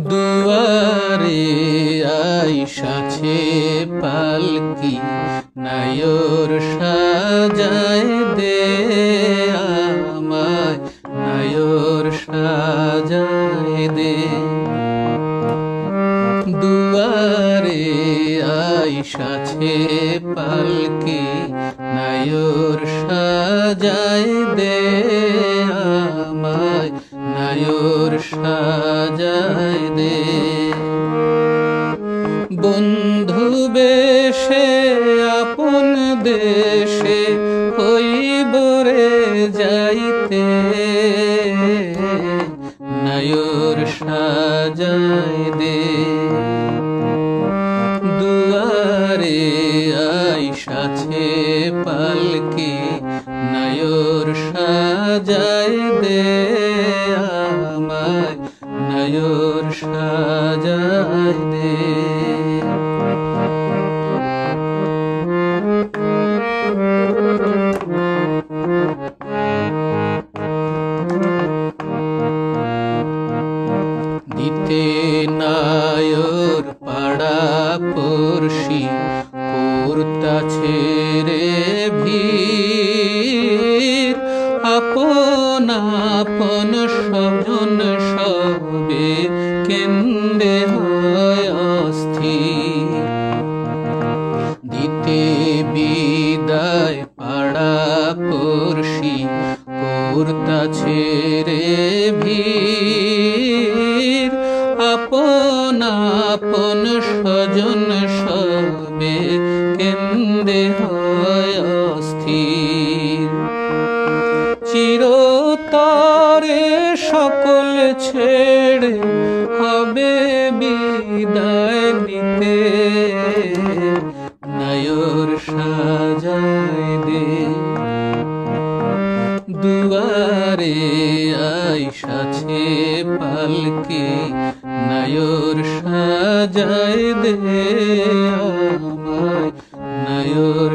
দুয়ারে আইসাছে পালকি, নায়র সাজায় দে আমায়, নায়র সাজায় দে। দুয়ারে আইসাছে পালকি, নায়র সাজায় দে আমায়, নায়র সাজায় দে। বন্ধু বেশে আপন দেশে হইব রে যাইতে, নায়র সাজায় দে। দুয়ারে আইসাছে পালকি, নায়র সাজায় দে আমায়, নায়র সাজায় দে। দিতে নায়র পাড়া পড়শি, করতাছে রে ভিড়, আপন আপন স্বজন সবে কেন্দ্রে হয় অস্থির। দিতে বিদায় পাড়া পড়শি, করতাছে রে ভিড়, আপন আপন স্বজন সবে কেন্দ্রে হয় অস্থির। চিরতরে সকল ছেড়ে হবে বিদায় নিতে, নায়র সাজায় দে। দুয়ারে আইসাছে পালকি, নায়র সাজায় দে আমায়, নায়র